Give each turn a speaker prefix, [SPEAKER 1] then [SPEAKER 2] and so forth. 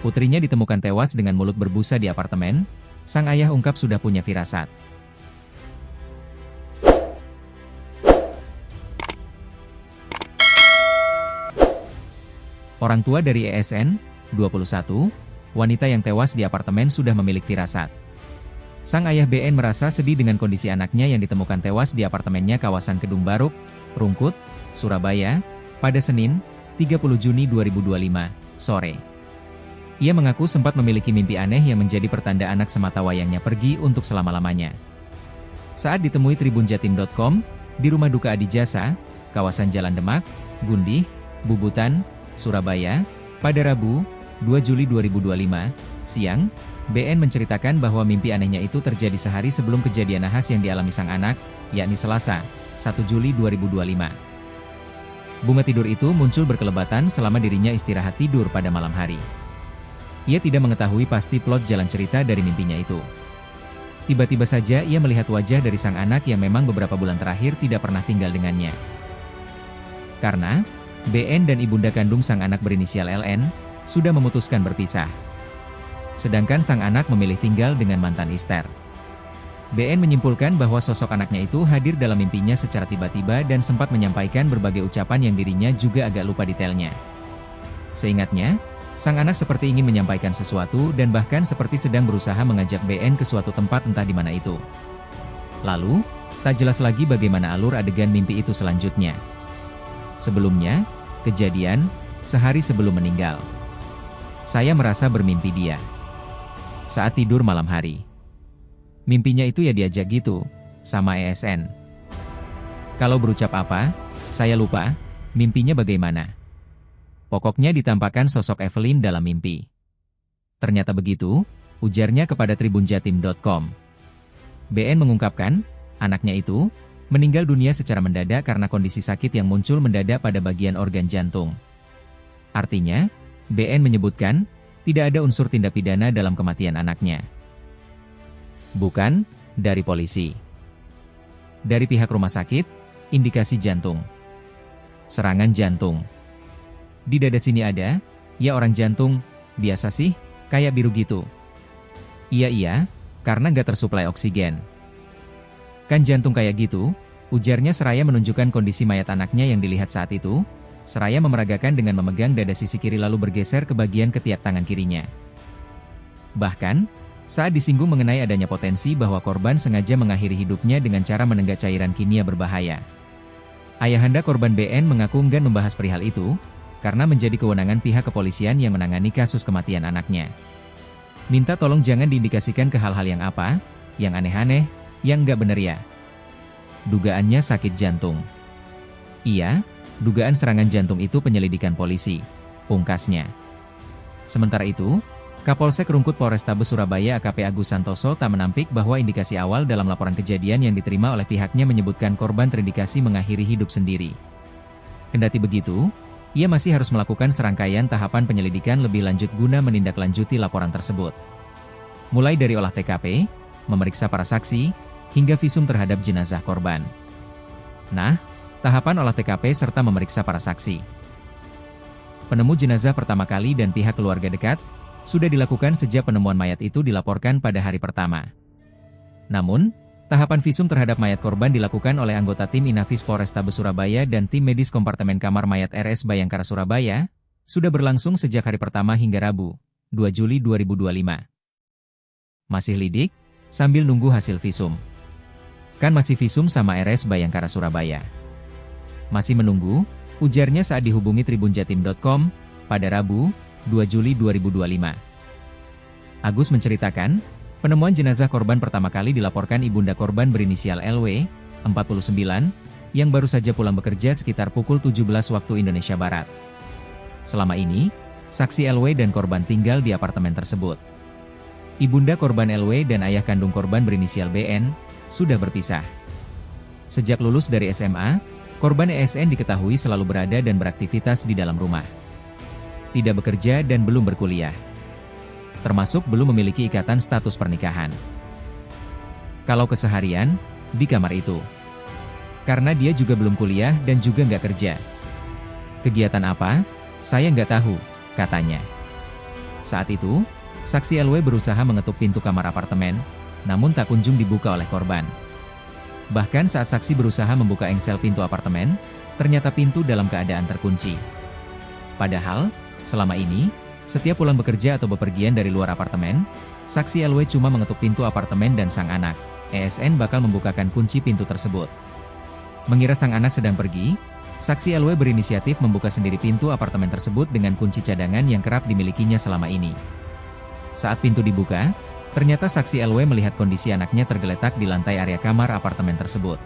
[SPEAKER 1] Putrinya ditemukan tewas dengan mulut berbusa di apartemen, sang ayah ungkap sudah punya firasat. Orang tua dari ESN, 21, wanita yang tewas di apartemen sudah memiliki firasat. Sang ayah BN merasa sedih dengan kondisi anaknya yang ditemukan tewas di apartemennya kawasan Kedung Baruk, Rungkut, Surabaya, pada Senin, 30 Juni 2025, sore. Ia mengaku sempat memiliki mimpi aneh yang menjadi pertanda anak sematawayangnya pergi untuk selama-lamanya. Saat ditemui tribunjatim.com, di rumah duka Adijasa, kawasan Jalan Demak, Gundih, Bubutan, Surabaya, pada Rabu, 2 Juli 2025, siang, BN menceritakan bahwa mimpi anehnya itu terjadi sehari sebelum kejadian nahas yang dialami sang anak, yakni Selasa, 1 Juli 2025. Bunga tidur itu muncul berkelebatan selama dirinya istirahat tidur pada malam hari. Ia tidak mengetahui pasti plot jalan cerita dari mimpinya itu. Tiba-tiba saja ia melihat wajah dari sang anak yang memang beberapa bulan terakhir tidak pernah tinggal dengannya. Karena BN dan ibunda kandung sang anak berinisial LN sudah memutuskan berpisah. Sedangkan sang anak memilih tinggal dengan mantan istri. BN menyimpulkan bahwa sosok anaknya itu hadir dalam mimpinya secara tiba-tiba dan sempat menyampaikan berbagai ucapan yang dirinya juga agak lupa detailnya. Seingatnya, sang anak seperti ingin menyampaikan sesuatu dan bahkan seperti sedang berusaha mengajak BN ke suatu tempat entah di mana itu. Lalu, tak jelas lagi bagaimana alur adegan mimpi itu selanjutnya. Sebelumnya, kejadian, sehari sebelum meninggal. Saya merasa bermimpi dia. Saat tidur malam hari. Mimpinya itu ya diajak gitu, sama ESN. Kalau berucap apa, saya lupa, mimpinya bagaimana. Pokoknya ditampakkan sosok Evelyn dalam mimpi. Ternyata begitu, ujarnya kepada tribunjatim.com. BN mengungkapkan, anaknya itu meninggal dunia secara mendadak karena kondisi sakit yang muncul mendadak pada bagian organ jantung. Artinya, BN menyebutkan, tidak ada unsur tindak pidana dalam kematian anaknya. Bukan, dari polisi. Dari pihak rumah sakit, indikasi jantung. Serangan jantung. Di dada sini ada, ya orang jantung, biasa sih, kayak biru gitu. Iya, karena nggak tersuplai oksigen. Kan jantung kayak gitu, ujarnya seraya menunjukkan kondisi mayat anaknya yang dilihat saat itu, seraya memeragakan dengan memegang dada sisi kiri lalu bergeser ke bagian ketiak tangan kirinya. Bahkan, saat disinggung mengenai adanya potensi bahwa korban sengaja mengakhiri hidupnya dengan cara menenggak cairan kimia berbahaya. Ayahanda korban BN mengaku enggan membahas perihal itu, karena menjadi kewenangan pihak kepolisian yang menangani kasus kematian anaknya. Minta tolong jangan diindikasikan ke hal-hal yang apa, yang aneh-aneh, yang nggak bener ya. Dugaannya sakit jantung. Iya, dugaan serangan jantung itu penyelidikan polisi, pungkasnya. Sementara itu, Kapolsek Rungkut Polrestabes Surabaya AKP Agus Santoso tak menampik bahwa indikasi awal dalam laporan kejadian yang diterima oleh pihaknya menyebutkan korban terindikasi mengakhiri hidup sendiri. Kendati begitu, ia masih harus melakukan serangkaian tahapan penyelidikan lebih lanjut guna menindaklanjuti laporan tersebut. Mulai dari olah TKP, memeriksa para saksi, hingga visum terhadap jenazah korban. Nah, tahapan olah TKP serta memeriksa para saksi. Penemu jenazah pertama kali dan pihak keluarga dekat, sudah dilakukan sejak penemuan mayat itu dilaporkan pada hari pertama. Namun, tahapan visum terhadap mayat korban dilakukan oleh anggota tim Inafis Polrestabes Surabaya dan tim medis kompartemen kamar mayat RS Bayangkara Surabaya, sudah berlangsung sejak hari pertama hingga Rabu, 2 Juli 2025. Masih lidik, sambil nunggu hasil visum. Kan masih visum sama RS Bayangkara Surabaya. Masih menunggu, ujarnya saat dihubungi tribunjatim.com, pada Rabu, 2 Juli 2025. Agus menceritakan, penemuan jenazah korban pertama kali dilaporkan ibunda korban berinisial LW, 49, yang baru saja pulang bekerja sekitar pukul 17 waktu Indonesia Barat. Selama ini, saksi LW dan korban tinggal di apartemen tersebut. Ibunda korban LW dan ayah kandung korban berinisial BN, sudah berpisah. Sejak lulus dari SMA, korban ESN diketahui selalu berada dan beraktivitas di dalam rumah. Tidak bekerja dan belum berkuliah. Termasuk belum memiliki ikatan status pernikahan. Kalau keseharian, di kamar itu. Karena dia juga belum kuliah dan juga nggak kerja. Kegiatan apa? Saya nggak tahu, katanya. Saat itu, saksi LW berusaha mengetuk pintu kamar apartemen, namun tak kunjung dibuka oleh korban. Bahkan saat saksi berusaha membuka engsel pintu apartemen, ternyata pintu dalam keadaan terkunci. Padahal, selama ini, setiap pulang bekerja atau bepergian dari luar apartemen, saksi LW cuma mengetuk pintu apartemen dan sang anak, ESN bakal membukakan kunci pintu tersebut. Mengira sang anak sedang pergi, saksi LW berinisiatif membuka sendiri pintu apartemen tersebut dengan kunci cadangan yang kerap dimilikinya selama ini. Saat pintu dibuka, ternyata saksi LW melihat kondisi anaknya tergeletak di lantai area kamar apartemen tersebut.